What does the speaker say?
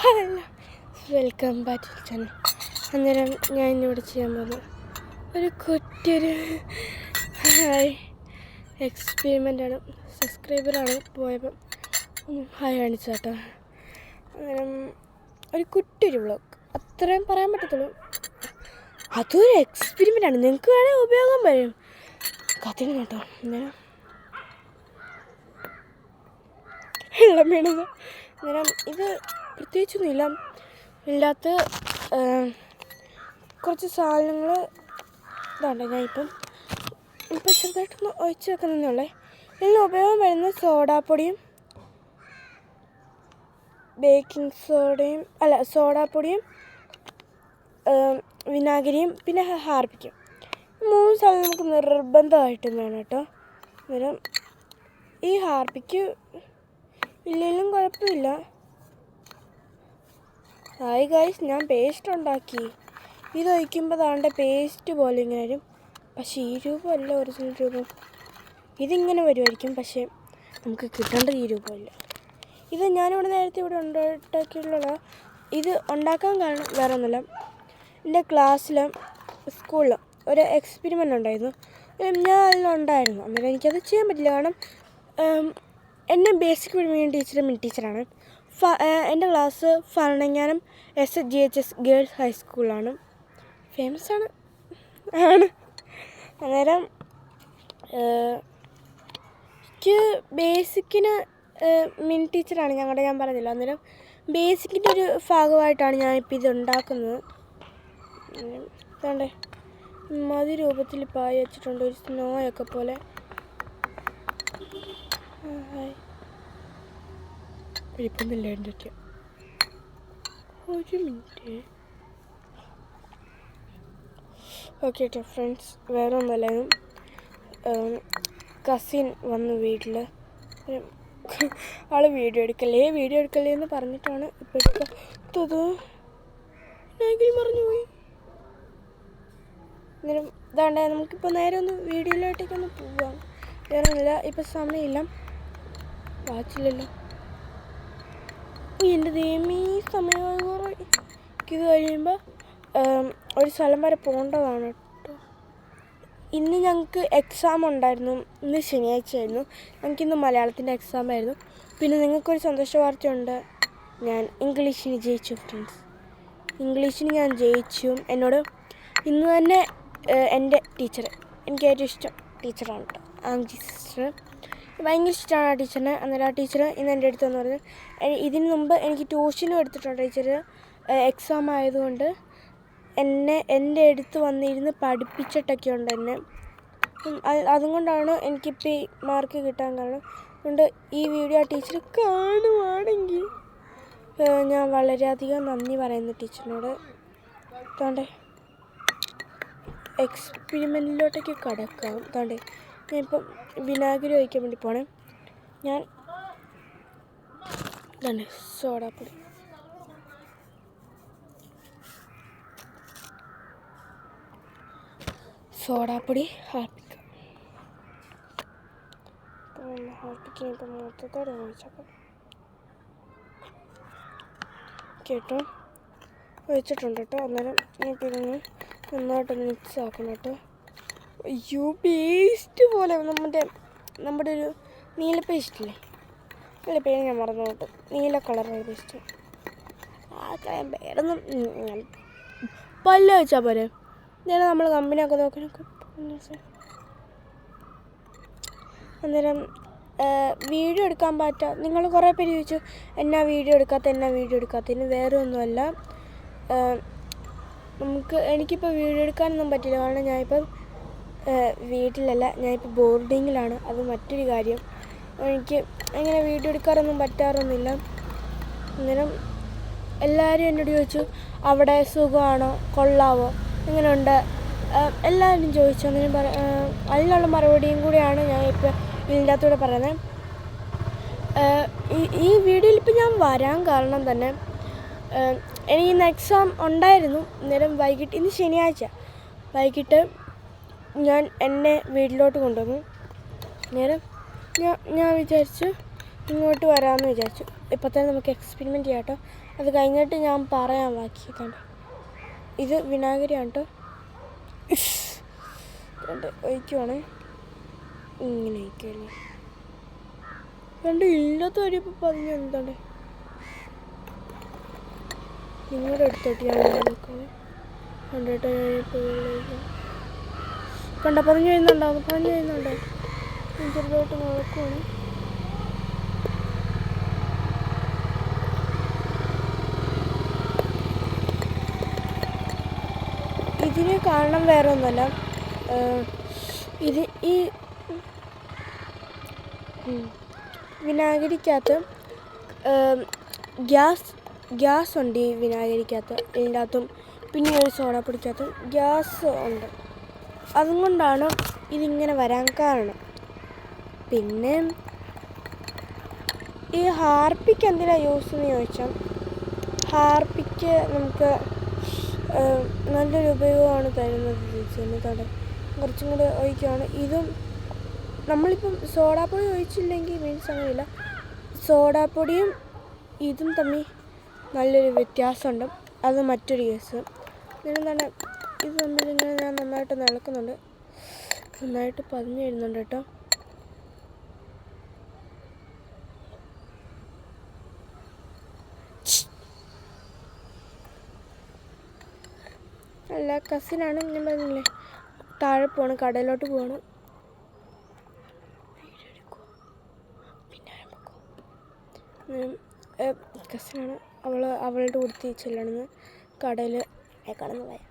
Hello, welcome back to channel. അന്നേരം ഞാൻ ഇന്നിവിടെ ചെയ്യാൻ പോകുന്നത് ഒരു കുറ്റിയൊരു എക്സ്പെരിമെൻ്റാണ്. സബ്സ്ക്രൈബറാണ് പോയപ്പം ഹായ് കാണിച്ചു കേട്ടോ. അന്നേരം ഒരു കുറ്റിയൊരു വ്ളോഗ് അത്രയും പറയാൻ പറ്റത്തുള്ളൂ. അതൊരു എക്സ്പെരിമെൻ്റാണ്, നിങ്ങൾക്ക് വേണമെങ്കിൽ ഉപയോഗം വരും കത്തിനും കേട്ടോ. അന്നേരം വെള്ളം വീണത്. അന്നേരം ഇത് പ്രത്യേകിച്ചൊന്നുമില്ല, ഇല്ലാത്ത കുറച്ച് സാധനങ്ങൾ ഇതുണ്ട്. ഞാൻ ഇപ്പം ചെറുതായിട്ടൊന്ന് ഒഴിച്ച് വെക്കുന്നതേ. ഇതിന് ഉപയോഗം വരുന്ന സോഡാപ്പൊടിയും സോഡാപ്പൊടിയും വിനാഗിരിയും പിന്നെ ഹാർപ്പിക്കും. 3 സാധനം നമുക്ക് നിർബന്ധമായിട്ടും വേണം കേട്ടോ. അന്നേരം ഈ ഹാർപ്പിക്ക് ഇല്ലെങ്കിലും കുഴപ്പമില്ല. ഹായ് ഗൈസ്, ഞാൻ പേസ്റ്റ് ഉണ്ടാക്കി. ഇതൊഴിക്കുമ്പോൾ താണ്ട പേസ്റ്റ് പോലെ ഇങ്ങനെ വരും. പക്ഷേ ഈ രൂപമല്ല ഒറിജിനൽ രൂപം. ഇതിങ്ങനെ വരുമായിരിക്കും, പക്ഷേ നമുക്ക് കിട്ടേണ്ടത് ഈ രൂപമല്ല. ഇത് ഞാനിവിടെ നേരത്തെ ഇവിടെ ഉണ്ടാക്കിയിട്ടുള്ള ഇത് ഉണ്ടാക്കാൻ കാരണം വേറെ ഒന്നുമില്ല. എൻ്റെ ക്ലാസ്സിൽ സ്കൂളിൽ ഒരു എക്സ്പെരിമെൻ്റ് ഉണ്ടായിരുന്നു. ഞാൻ അതിലുണ്ടായിരുന്നു. അന്നേരം എനിക്കത് ചെയ്യാൻ പറ്റില്ല, കാരണം എന്നെ ബേസിക് പഠിപ്പിക്കുന്ന ടീച്ചർ മിൻ ടീച്ചറാണ്. എൻ്റെ ക്ലാസ് ഭരണങ്ങാനം SGHS ഗേൾസ് ഹൈസ്കൂളാണ്. ഫേമസ് ആണ്. അന്നേരം എനിക്ക് ബേസിക്കിന് മിൻ ടീച്ചറാണ് ഞങ്ങളുടെ, ഞാൻ പറഞ്ഞില്ല. അന്നേരം ബേസിക്കിൻ്റെ ഒരു ഭാഗമായിട്ടാണ് ഞാനിപ്പോൾ ഇത് ഉണ്ടാക്കുന്നത്. അതുകൊണ്ട് മതി രൂപത്തിൽ പായ വെച്ചിട്ടുണ്ട്, ഒരു സ്നോയൊക്കെ പോലെ. പിടിപ്പൊന്നുമില്ല എൻ്റെ ഒക്കെ. ഒരു മിനിറ്റ്. ഓക്കെ കേട്ടോ ഫ്രണ്ട്സ്, വേറെ ഒന്നുമല്ലായിരുന്നു. കസിൻ വന്നു വീട്ടിൽ. ആൾ വീഡിയോ എടുക്കല്ലേ എന്ന് പറഞ്ഞിട്ടാണ് ഇപ്പോൾ എടുത്തത്. ഞാൻ മറന്നുപോയി. അന്നേരം ഇതാണ്ട് നമുക്കിപ്പോൾ നേരെ ഒന്ന് വീഡിയോയിലോട്ടേക്കൊന്ന് പോവാം. വേറെ ഒന്നുമില്ല, ഇപ്പം സമയമില്ല. വാച്ചില്ലല്ലോ. എൻ്റെ ദൈവമേ, സമയമായി. ഇത് കഴിയുമ്പോൾ ഒരു സ്ഥലം വരെ പോകേണ്ടതാണ് കേട്ടോ. ഇന്ന് ഞങ്ങൾക്ക് എക്സാം ഉണ്ടായിരുന്നു. ഇന്ന് ശനിയാഴ്ചയായിരുന്നു. ഞങ്ങൾക്കിന്ന് മലയാളത്തിൻ്റെ എക്സാം ആയിരുന്നു. പിന്നെ നിങ്ങൾക്കൊരു സന്തോഷ വാർത്തയുണ്ട്, ഞാൻ ഇംഗ്ലീഷിന് ജയിച്ചു ഫ്രണ്ട്സ്. ഇംഗ്ലീഷിന് ഞാൻ ജയിച്ചു. എന്നോട് ഇന്ന് തന്നെ എൻ്റെ ടീച്ചർ, എനിക്ക് ഏറ്റവും ഇഷ്ടം ടീച്ചറാണ് കേട്ടോ, ആംജി സിസ്റ്റർ. ഭയങ്കര ഇഷ്ടമാണ് ആ ടീച്ചറിനെ. അന്നേരം ആ ടീച്ചർ ഇന്ന് എൻ്റെ അടുത്തെന്ന് പറഞ്ഞു, ഇതിന് മുമ്പ് എനിക്ക് ട്യൂഷനും എടുത്തിട്ടുണ്ട് ടീച്ചർ. എക്സാം ആയതുകൊണ്ട് എൻ്റെ അടുത്ത് വന്നിരുന്ന് പഠിപ്പിച്ചിട്ടൊക്കെ ഉണ്ട് എന്നെ. അതുകൊണ്ടാണ് എനിക്കിപ്പോൾ ഈ മാർക്ക് കിട്ടാൻ കാരണം. അതുകൊണ്ട് ഈ വീഡിയോ ആ ടീച്ചർ കാണുവാണെങ്കിൽ ഞാൻ വളരെയധികം നന്ദി പറയുന്നു ടീച്ചറിനോട്. താണ്ടേ എക്സ്പെരിമെൻറ്റിലോട്ടേക്ക് കടക്കാം. താണ്ടേ ഞാൻ ഇപ്പം വിനാഗിരി ഒഴിക്കാൻ വേണ്ടി പോണേ. ഞാൻ ഇതാണ് സോഡാപ്പൊടി ഹാർപ്പിക്കിന് ഇപ്പം മൊത്തത്തോടെ ഒഴിച്ചേക്കാം കേട്ടോ. ഒഴിച്ചിട്ടുണ്ട് കേട്ടോ. അന്നേരം ഞാൻ പിന്നെ നന്നായിട്ടൊന്ന് മിക്സ് ആക്കണം കേട്ടോ. അയ്യോ, പേസ്റ്റ് പോലെ നമ്മുടെ ഒരു നീല പേസ്റ്റില്ലേ, നല്ല പേര് ഞാൻ മറന്നു കേട്ടോ. നീല കളറുള്ള പേസ്റ്റ്. ആ പേരൊന്നും പല്ല വെച്ചാൽ പോരെ. ഞാൻ നമ്മൾ കമ്പനിയൊക്കെ നോക്കാനൊക്കെ. അന്നേരം വീഡിയോ എടുക്കാൻ നിങ്ങൾ കുറേ പേര് ചോദിച്ചു എന്നാ വീഡിയോ എടുക്കാത്തതിന് വേറെ ഒന്നുമല്ല. എനിക്കിപ്പോൾ വീഡിയോ എടുക്കാനൊന്നും പറ്റില്ല, കാരണം ഞാനിപ്പം വീട്ടിലല്ല, ഞാനിപ്പോൾ ബോർഡിങ്ങിലാണ്. അത് മറ്റൊരു കാര്യം. എനിക്ക് അങ്ങനെ വീഡിയോ എടുക്കാറൊന്നും പറ്റാറൊന്നുമില്ല. അന്നേരം എല്ലാവരും എന്നോട് ചോദിച്ചു അവിടെ സുഖമാണോ, കൊള്ളാവോ, എങ്ങനെയുണ്ട് എല്ലാവരും ചോദിച്ചു. അന്നേരം അതിനുള്ള മറുപടിയും കൂടിയാണ് ഞാൻ ഇപ്പോൾ ഇതിൻ്റെ അകത്തൂടെ പറയുന്നത്. ഈ വീഡിയോയിൽ ഇപ്പോൾ ഞാൻ വരാൻ കാരണം തന്നെ എനിക്ക് ഇന്ന് എക്സാം ഉണ്ടായിരുന്നു. അന്നേരം വൈകിട്ട്, ഇന്ന് ശനിയാഴ്ച വൈകിട്ട് ഞാൻ എന്നെ വീട്ടിലോട്ട് കൊണ്ടുവന്നു. അന്നേരം ഞാൻ വിചാരിച്ചു ഇങ്ങോട്ട് വരാമെന്ന് വിചാരിച്ചു. ഇപ്പോൾ തന്നെ നമുക്ക് എക്സ്പെരിമെൻറ്റ് ചെയ്യാം കേട്ടോ. അത് കഴിഞ്ഞിട്ട് ഞാൻ പറയാം ബാക്കി. കണ്ടോ, ഇത് വിനാഗിരിയാണ് കേട്ടോ. കണ്ട് ഒഴിക്കുവാണ്, ഇങ്ങനെ ഒഴിക്കുമല്ലേ. കണ്ട് ഇല്ലാത്ത കാര്യപ്പോൾ പറഞ്ഞു എന്താണ് നിങ്ങളുടെ അടുത്തോട്ട് ഞാൻ നോക്കുന്നത്. കണ്ടിട്ട് കണ്ട പറഞ്ഞു വരുന്നുണ്ടോ, പറഞ്ഞു വരുന്നുണ്ടോ. ചെറുതായിട്ട് നോക്കുവാണ്. ഇതിന് കാരണം വേറെ ഒന്നുമല്ല, ഇത് ഈ വിനാഗിരിക്കകത്ത് ഗ്യാസ് ഉണ്ട്. ഈ വിനാഗിരിക്കകത്ത് ഇതിനകത്തും പിന്നെ ഒരു സോഡാപ്പൊടിക്കകത്തും ഗ്യാസ് ഉണ്ട്. അതുകൊണ്ടാണ് ഇതിങ്ങനെ വരാൻ കാരണം. പിന്നെ ഈ ഹാർപ്പിക്ക് എന്തിനാണ് യൂസ് എന്ന് ചോദിച്ചാൽ, ഹാർപ്പിക്ക് നമുക്ക് നല്ലൊരു ഉപയോഗമാണ് തരുന്നത്. എന്നിട്ടാണ് കുറച്ചും കൂടെ ഒഴിക്കുകയാണ്. ഇതും നമ്മളിപ്പം സോഡാപ്പൊടി ഒഴിച്ചില്ലെങ്കിൽ മീൻസ് അങ്ങനെയില്ല, സോഡാപ്പൊടിയും ഇതും തമ്മിൽ നല്ലൊരു വ്യത്യാസമുണ്ട്. അത് മറ്റൊരു കേസ്. പിന്നെന്താണ്, ഇത് തമ്മിലിങ്ങനെ ഞാൻ നന്നായിട്ട് ഇളക്കുന്നുണ്ട്. നന്നായിട്ട് പതിഞ്ഞ് വരുന്നുണ്ട് കേട്ടോ. അല്ല, കസിനാണ്. ഞാൻ പറഞ്ഞില്ലേ താഴെ പോകണം, കടയിലോട്ട് പോകണം. കസിനാണ്, അവളുടെ കൂടെ ചെല്ലണമെന്ന് കടയിൽ കടന്നു പോയാൽ